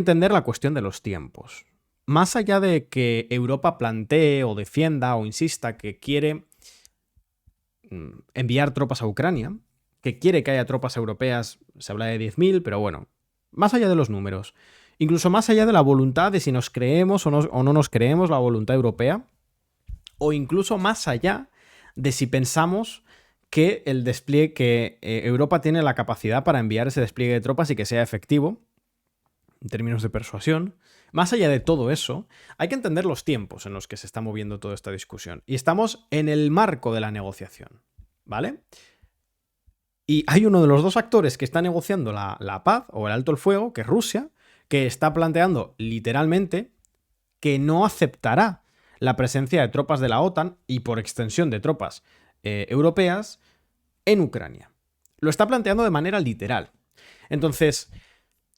entender la cuestión de los tiempos. Más allá de que Europa plantee o defienda o insista que quiere enviar tropas a Ucrania, que quiere que haya tropas europeas, se habla de 10.000, pero bueno, más allá de los números, incluso más allá de la voluntad de si nos creemos o no nos creemos la voluntad europea, o incluso más allá de si pensamos que el despliegue, que Europa tiene la capacidad para enviar ese despliegue de tropas y que sea efectivo, en términos de persuasión. Más allá de todo eso, hay que entender los tiempos en los que se está moviendo toda esta discusión. Y estamos en el marco de la negociación, ¿vale? Y hay uno de los dos actores que está negociando la paz o el alto el fuego, que es Rusia, que está planteando literalmente que no aceptará la presencia de tropas de la OTAN y por extensión de tropas europeas en Ucrania. Lo está planteando de manera literal. Entonces,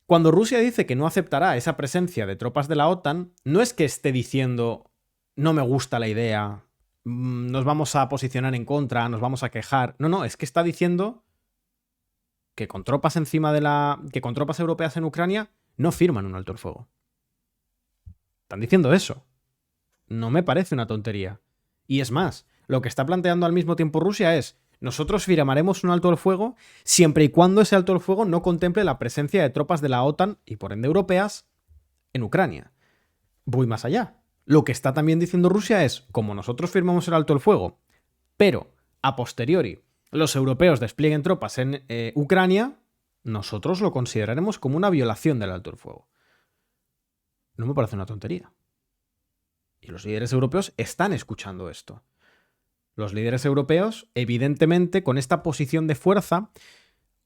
cuando Rusia dice que no aceptará esa presencia de tropas de la OTAN, no es que esté diciendo no me gusta la idea, nos vamos a posicionar en contra, nos vamos a quejar. No, es que está diciendo que con tropas que con tropas europeas en Ucrania no firman un alto el fuego. Están diciendo eso. No me parece una tontería. Y es más, lo que está planteando al mismo tiempo Rusia es: nosotros firmaremos un alto el fuego siempre y cuando ese alto el fuego no contemple la presencia de tropas de la OTAN y por ende europeas en Ucrania. Voy más allá. Lo que está también diciendo Rusia es: como nosotros firmamos el alto el fuego, pero a posteriori los europeos desplieguen tropas en Ucrania, nosotros lo consideraremos como una violación del alto el fuego. No me parece una tontería. Y los líderes europeos están escuchando esto. Los líderes europeos, evidentemente, con esta posición de fuerza,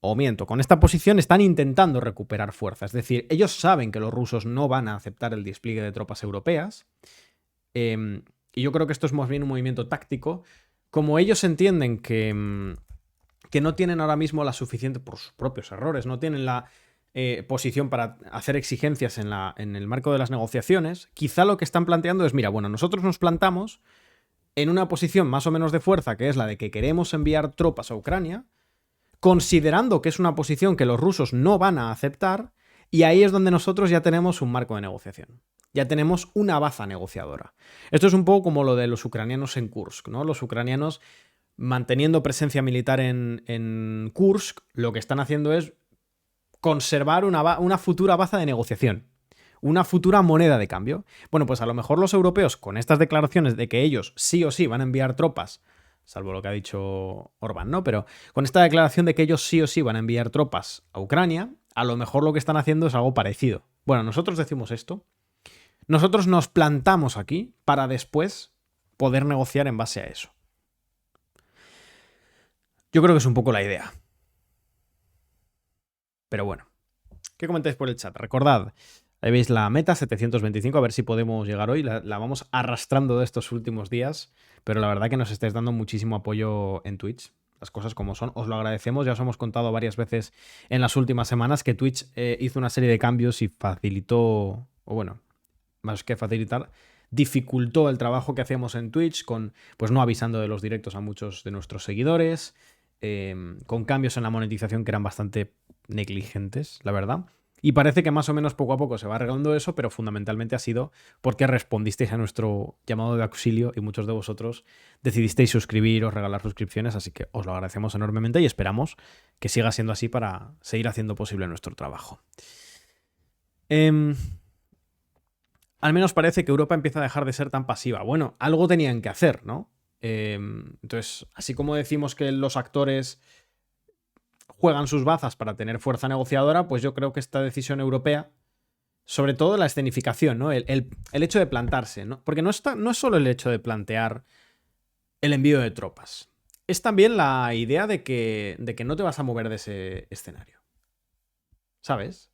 con esta posición están intentando recuperar fuerza. Es decir, ellos saben que los rusos no van a aceptar el despliegue de tropas europeas. Y yo creo que esto es más bien un movimiento táctico. Como ellos entienden que no tienen ahora mismo la suficiente, por sus propios errores, no tienen la posición para hacer exigencias en el marco de las negociaciones, quizá lo que están planteando es: mira, bueno, nosotros nos plantamos en una posición más o menos de fuerza, que es la de que queremos enviar tropas a Ucrania, considerando que es una posición que los rusos no van a aceptar, y ahí es donde nosotros ya tenemos un marco de negociación. Ya tenemos una baza negociadora. Esto es un poco como lo de los ucranianos en Kursk, ¿no? Los ucranianos, manteniendo presencia militar en Kursk, lo que están haciendo es conservar una futura baza de negociación. Una futura moneda de cambio. Bueno, pues a lo mejor los europeos, con estas declaraciones de que ellos sí o sí van a enviar tropas, salvo lo que ha dicho Orbán, ¿no? Pero con esta declaración de que ellos sí o sí van a enviar tropas a Ucrania, a lo mejor lo que están haciendo es algo parecido. Bueno, nosotros decimos esto, nosotros nos plantamos aquí para después poder negociar en base a eso. Yo creo que es un poco la idea. Pero bueno, ¿qué comentáis por el chat? Recordad, ahí veis la meta 725, a ver si podemos llegar hoy. La vamos arrastrando de estos últimos días, pero la verdad que nos estáis dando muchísimo apoyo en Twitch. Las cosas como son, os lo agradecemos. Ya os hemos contado varias veces en las últimas semanas que Twitch hizo una serie de cambios y facilitó, o bueno, más que facilitar, dificultó el trabajo que hacemos en Twitch, con pues no avisando de los directos a muchos de nuestros seguidores, con cambios en la monetización que eran bastante negligentes, la verdad. Y parece que más o menos poco a poco se va arreglando eso, pero fundamentalmente ha sido porque respondisteis a nuestro llamado de auxilio y muchos de vosotros decidisteis suscribiros, regalar suscripciones, así que os lo agradecemos enormemente y esperamos que siga siendo así para seguir haciendo posible nuestro trabajo. Al menos parece que Europa empieza a dejar de ser tan pasiva. Bueno, algo tenían que hacer, ¿no? Entonces, así como decimos que los actores juegan sus bazas para tener fuerza negociadora, pues yo creo que esta decisión europea, sobre todo la escenificación, ¿no? El hecho de plantarse, ¿no? Porque no es solo el hecho de plantear el envío de tropas. Es también la idea de que no te vas a mover de ese escenario. ¿Sabes?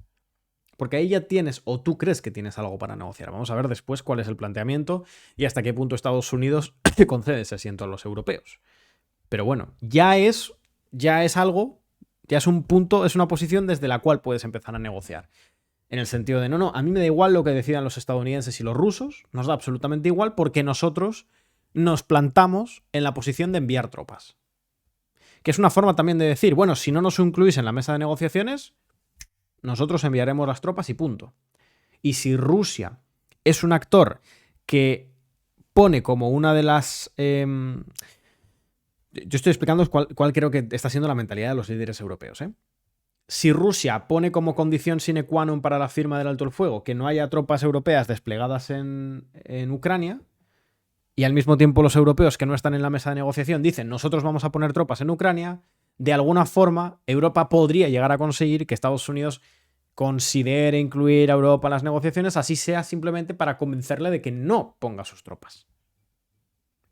Porque ahí ya tienes, o tú crees que tienes algo para negociar. Vamos a ver después cuál es el planteamiento y hasta qué punto Estados Unidos concede ese asiento a los europeos. Pero bueno, ya es algo, ya es un punto, es una posición desde la cual puedes empezar a negociar. En el sentido de, no, a mí me da igual lo que decidan los estadounidenses y los rusos, nos da absolutamente igual porque nosotros nos plantamos en la posición de enviar tropas. Que es una forma también de decir, bueno, si no nos incluís en la mesa de negociaciones, nosotros enviaremos las tropas y punto. Y si Rusia es un actor que pone como una de las... yo estoy explicando cuál creo que está siendo la mentalidad de los líderes europeos, ¿eh? Si Rusia pone como condición sine qua non para la firma del alto el fuego que no haya tropas europeas desplegadas en Ucrania, y al mismo tiempo los europeos que no están en la mesa de negociación dicen nosotros vamos a poner tropas en Ucrania, de alguna forma Europa podría llegar a conseguir que Estados Unidos considere incluir a Europa en las negociaciones, así sea simplemente para convencerle de que no ponga sus tropas.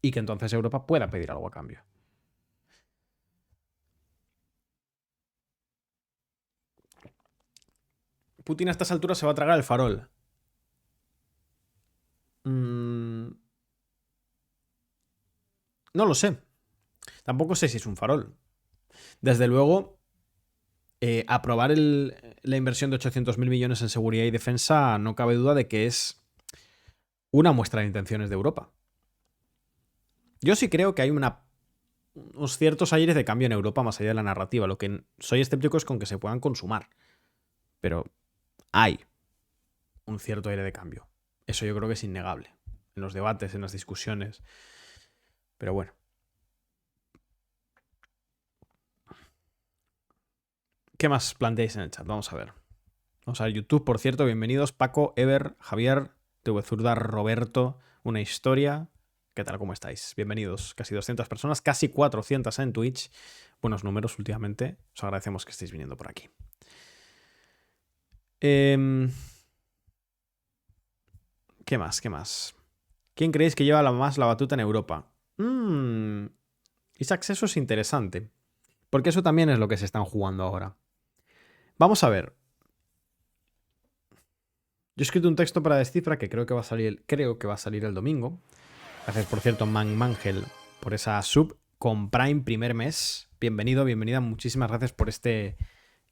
Y que entonces Europa pueda pedir algo a cambio. Putin a estas alturas se va a tragar el farol. No lo sé. Tampoco sé si es un farol. Desde luego, aprobar la inversión de 800.000 millones en seguridad y defensa no cabe duda de que es una muestra de intenciones de Europa. Yo sí creo que hay unos ciertos aires de cambio en Europa más allá de la narrativa. Lo que soy escéptico es con que se puedan consumar. Pero hay un cierto aire de cambio. Eso yo creo que es innegable. En los debates, en las discusiones. Pero bueno. ¿Qué más planteáis en el chat? Vamos a ver. Vamos a ver YouTube, por cierto. Bienvenidos Paco, Ever, Javier, TV Zurda, Roberto. Una historia. ¿Qué tal? ¿Cómo estáis? Bienvenidos. Casi 200 personas, casi 400 en Twitch. Buenos números últimamente. Os agradecemos que estéis viniendo por aquí. ¿Qué más? ¿Qué más? ¿Quién creéis que lleva más la batuta en Europa? Isaac, eso es interesante. Porque eso también es lo que se están jugando ahora. Vamos a ver. Yo he escrito un texto para Descifra que creo que va a salir el domingo. Gracias, por cierto, Mangel, por esa sub con Prime primer mes. Bienvenido, bienvenida. Muchísimas gracias por este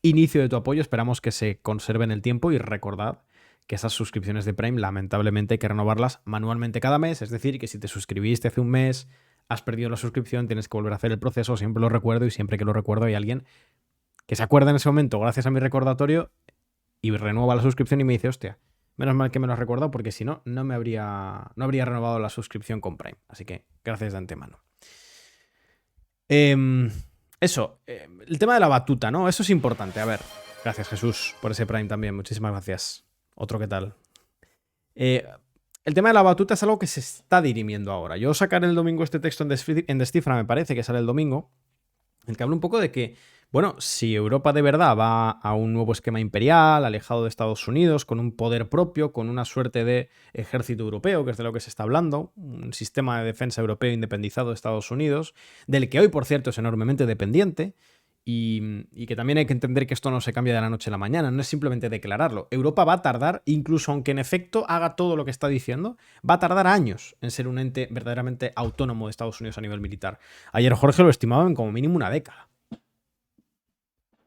inicio de tu apoyo. Esperamos que se conserve en el tiempo y recordad que esas suscripciones de Prime lamentablemente hay que renovarlas manualmente cada mes. Es decir, que si te suscribiste hace un mes, has perdido la suscripción, tienes que volver a hacer el proceso. Siempre lo recuerdo y siempre que lo recuerdo hay alguien que se acuerda en ese momento gracias a mi recordatorio y renueva la suscripción y me dice, hostia, menos mal que me lo has recordado porque si no, no habría renovado la suscripción con Prime. Así que gracias de antemano. Eso, el tema de la batuta, ¿no? Eso es importante. A ver, gracias Jesús por ese Prime también. Muchísimas gracias. Otro, ¿qué tal? El tema de la batuta es algo que se está dirimiendo ahora. Yo sacaré el domingo este texto en Descifra, me parece que sale el domingo, el que habla un poco de que, bueno, si Europa de verdad va a un nuevo esquema imperial, alejado de Estados Unidos, con un poder propio, con una suerte de ejército europeo, que es de lo que se está hablando, un sistema de defensa europeo independizado de Estados Unidos, del que hoy, por cierto, es enormemente dependiente, y que también hay que entender que esto no se cambia de la noche a la mañana, no es simplemente declararlo. Europa va a tardar, incluso aunque en efecto haga todo lo que está diciendo, va a tardar años en ser un ente verdaderamente autónomo de Estados Unidos a nivel militar. Ayer Jorge lo estimaba en como mínimo una década.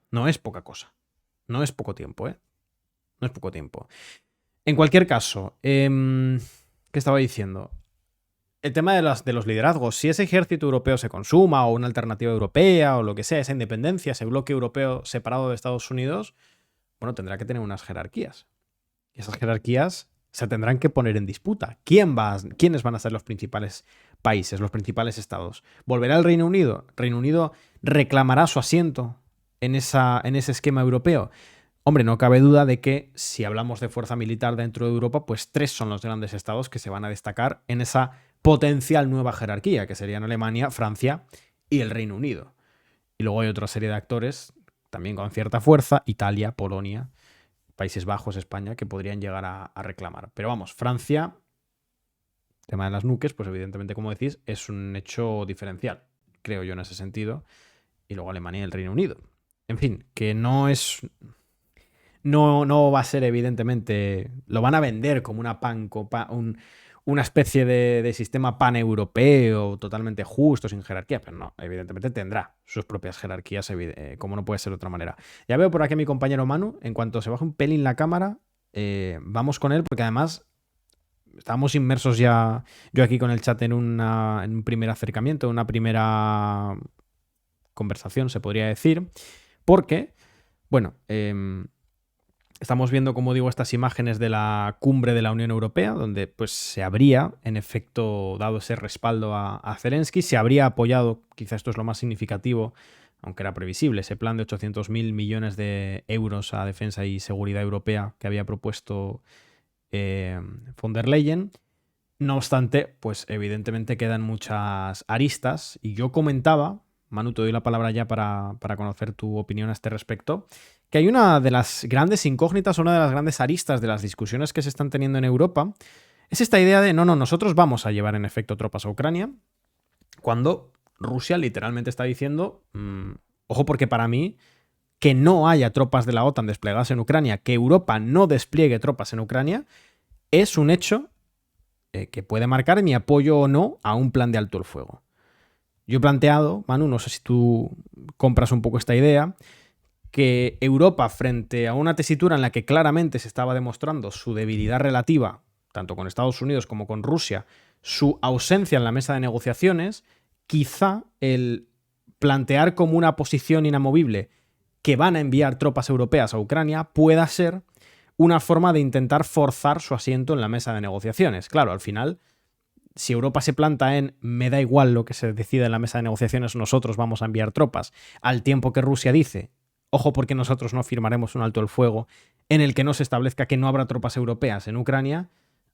No es poca cosa. No es poco tiempo, ¿eh? No es poco tiempo. En cualquier caso, ¿qué estaba diciendo? El tema de los liderazgos. Si ese ejército europeo se consuma, o una alternativa europea, o lo que sea, esa independencia, ese bloque europeo separado de Estados Unidos, bueno, tendrá que tener unas jerarquías. Y esas jerarquías se tendrán que poner en disputa. ¿Quiénes van a ser los principales países, los principales estados? ¿Volverá el Reino Unido? ¿Reino Unido reclamará su asiento en ese esquema europeo? Hombre, no cabe duda de que si hablamos de fuerza militar dentro de Europa, pues 3 son los grandes estados que se van a destacar en esa potencial nueva jerarquía, que serían Alemania, Francia y el Reino Unido. Y luego hay otra serie de actores, también con cierta fuerza, Italia, Polonia, Países Bajos, España, que podrían llegar a reclamar. Pero vamos, Francia, tema de las nuques, pues evidentemente, como decís, es un hecho diferencial, creo yo en ese sentido. Y luego Alemania y el Reino Unido. En fin, que no es... No va a ser, evidentemente, lo van a vender como una especie de sistema paneuropeo totalmente justo, sin jerarquía, pero no, evidentemente tendrá sus propias jerarquías, como no puede ser de otra manera. Ya veo por aquí a mi compañero Manu, en cuanto se baje un pelín la cámara, vamos con él, porque además estábamos inmersos ya, yo aquí con el chat en un primer acercamiento, una primera conversación, se podría decir, porque, bueno, Estamos viendo, como digo, estas imágenes de la cumbre de la Unión Europea, donde pues se habría, en efecto, dado ese respaldo a Zelensky, se habría apoyado, quizá esto es lo más significativo, aunque era previsible, ese plan de 800.000 millones de euros a defensa y seguridad europea que había propuesto von der Leyen. No obstante, pues evidentemente quedan muchas aristas y yo comentaba, Manu, te doy la palabra ya para conocer tu opinión a este respecto, que hay una de las grandes incógnitas, una de las grandes aristas de las discusiones que se están teniendo en Europa, es esta idea de, no, no, nosotros vamos a llevar en efecto tropas a Ucrania, cuando Rusia literalmente está diciendo, ojo porque para mí, que no haya tropas de la OTAN desplegadas en Ucrania, que Europa no despliegue tropas en Ucrania, es un hecho que puede marcar mi apoyo o no a un plan de alto el fuego. Yo he planteado, Manu, no sé si tú compras un poco esta idea, que Europa, frente a una tesitura en la que claramente se estaba demostrando su debilidad relativa, tanto con Estados Unidos como con Rusia, su ausencia en la mesa de negociaciones, quizá el plantear como una posición inamovible que van a enviar tropas europeas a Ucrania pueda ser una forma de intentar forzar su asiento en la mesa de negociaciones. Claro, al final, si Europa se planta en me da igual lo que se decida en la mesa de negociaciones, nosotros vamos a enviar tropas, al tiempo que Rusia dice, ojo porque nosotros no firmaremos un alto el fuego en el que no se establezca que no habrá tropas europeas en Ucrania,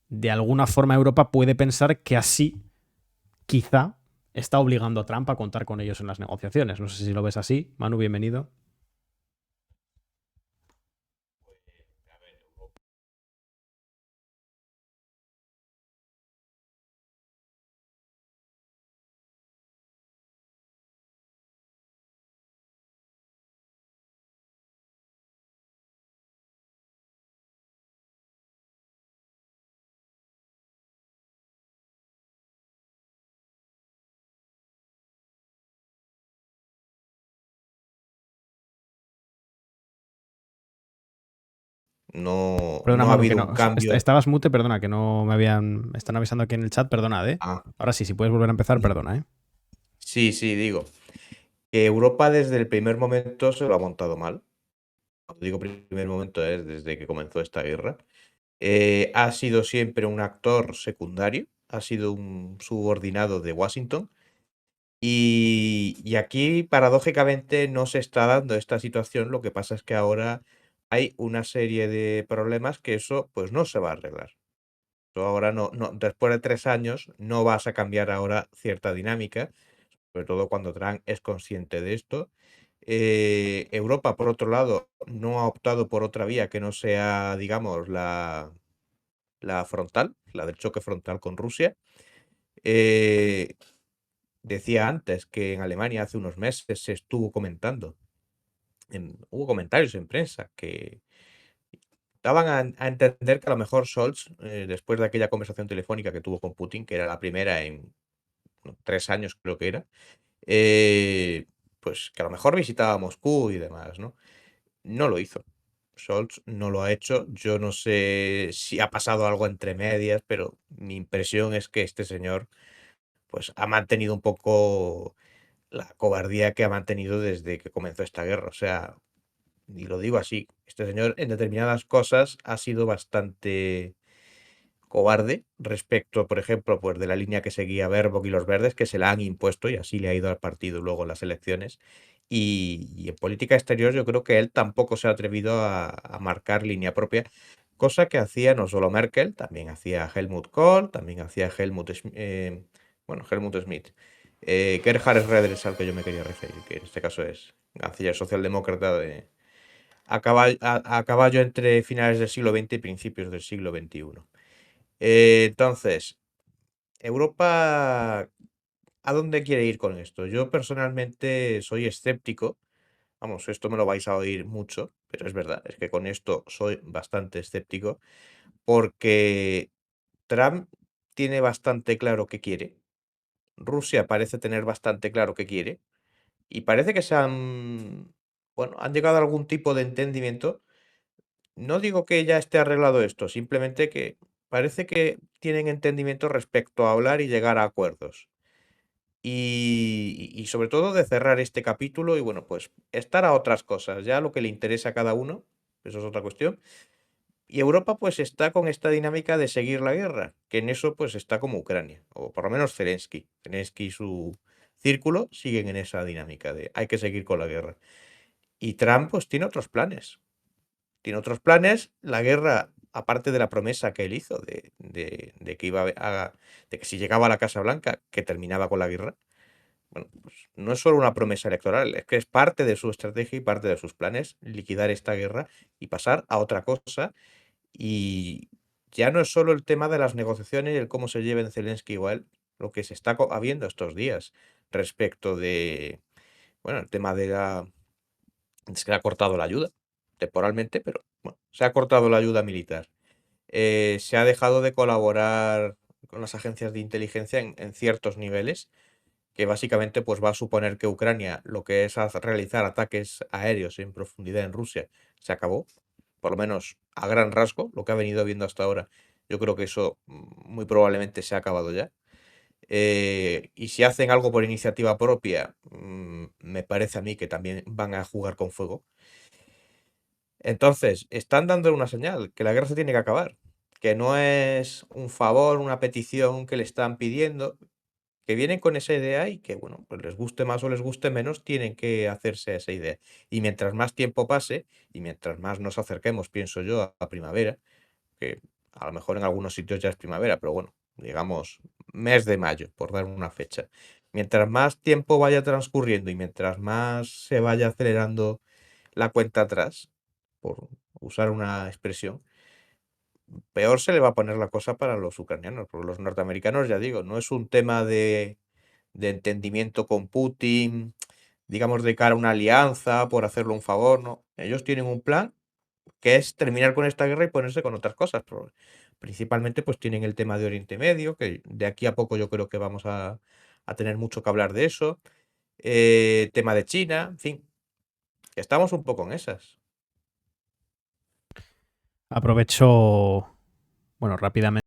de alguna forma Europa puede pensar que así, quizá, está obligando a Trump a contar con ellos en las negociaciones. No sé si lo ves así. Manu, bienvenido. No, Perdona, no ha Manu, que habido no. un cambio. Estabas mute, perdona, que no me habían. Me están avisando aquí en el chat, perdonad, ¿eh? Ah, Ahora sí, si puedes volver a empezar, perdona, ¿eh? sí, sí, digo. Que Europa desde el primer momento se lo ha montado mal. Cuando digo primer momento es desde que comenzó esta guerra. Ha sido siempre un actor secundario, ha sido un subordinado de Washington. Y aquí, paradójicamente, no se está dando esta situación. Lo que pasa es que ahora hay una serie de problemas que eso pues no se va a arreglar. Tú ahora después de 3 años, no vas a cambiar ahora cierta dinámica, sobre todo cuando Trump es consciente de esto. Europa, por otro lado, no ha optado por otra vía que no sea, digamos, la frontal, la del choque frontal con Rusia. Eh, Decía antes que en Alemania hace unos meses se estuvo comentando, hubo comentarios en prensa que daban a entender que a lo mejor Scholz, después de aquella conversación telefónica que tuvo con Putin, que era la primera en 3 años creo que era, eh, pues que a lo mejor visitaba Moscú y demás, ¿no? No lo hizo. Scholz no lo ha hecho. Yo no sé si ha pasado algo entre medias, pero mi impresión es que este señor pues ha mantenido un poco la cobardía que ha mantenido desde que comenzó esta guerra. O sea, y lo digo así, este señor en determinadas cosas ha sido bastante cobarde respecto, por ejemplo, pues de la línea que seguía Baerbock y los verdes, que se la han impuesto y así le ha ido al partido luego en las elecciones. Y en política exterior yo creo que él tampoco se ha atrevido a marcar línea propia, cosa que hacía no solo Merkel, también hacía Helmut Kohl, también hacía Helmut Schmidt. Gerhard Schröder es al que yo me quería referir, que en este caso es canciller socialdemócrata a caballo entre finales del siglo XX y principios del siglo XXI. Entonces, Europa, ¿a dónde quiere ir con esto? Yo personalmente soy escéptico. Vamos, esto me lo vais a oír mucho, pero es verdad, es que con esto soy bastante escéptico porque Trump tiene bastante claro qué quiere, Rusia parece tener bastante claro qué quiere y parece que han llegado a algún tipo de entendimiento. No digo que ya esté arreglado esto, simplemente que parece que tienen entendimiento respecto a hablar y llegar a acuerdos. Y sobre todo de cerrar este capítulo y bueno, pues estar a otras cosas, ya lo que le interesa a cada uno, eso es otra cuestión. Y Europa pues está con esta dinámica de seguir la guerra, que en eso pues está como Ucrania, o por lo menos Zelensky. Zelensky y su círculo siguen en esa dinámica de hay que seguir con la guerra. Y Trump pues tiene otros planes. Tiene otros planes. La guerra, aparte de la promesa que él hizo de que de que si llegaba a la Casa Blanca, que terminaba con la guerra, bueno, pues no es solo una promesa electoral, es que es parte de su estrategia y parte de sus planes liquidar esta guerra y pasar a otra cosa. Y ya no es solo el tema de las negociaciones y el cómo se lleven Zelensky igual, lo que se está habiendo estos días respecto de, bueno, el tema de es que ha cortado la ayuda temporalmente, pero bueno, se ha cortado la ayuda militar. Se ha dejado de colaborar con las agencias de inteligencia en ciertos niveles, que básicamente pues va a suponer que Ucrania, lo que es realizar ataques aéreos en profundidad en Rusia, se acabó, por lo menos a gran rasgo, lo que ha venido viendo hasta ahora. Yo creo que eso muy probablemente se ha acabado ya. Y si hacen algo por iniciativa propia, me parece a mí que también van a jugar con fuego. Entonces, están dando una señal, que la guerra se tiene que acabar, que no es un favor, una petición que le están pidiendo, que vienen con esa idea y que, bueno, pues les guste más o les guste menos, tienen que hacerse esa idea. Y mientras más tiempo pase y mientras más nos acerquemos, pienso yo, a primavera, que a lo mejor en algunos sitios ya es primavera, pero bueno, digamos mes de mayo, por dar una fecha. Mientras más tiempo vaya transcurriendo y mientras más se vaya acelerando la cuenta atrás, por usar una expresión, peor se le va a poner la cosa para los ucranianos, porque los norteamericanos, ya digo, no es un tema de entendimiento con Putin, digamos, de cara a una alianza, por hacerle un favor, no. Ellos tienen un plan que es terminar con esta guerra y ponerse con otras cosas. Pero principalmente, pues tienen el tema de Oriente Medio, que de aquí a poco yo creo que vamos a tener mucho que hablar de eso. Tema de China, en fin, que estamos un poco en esas. Aprovecho, bueno, rápidamente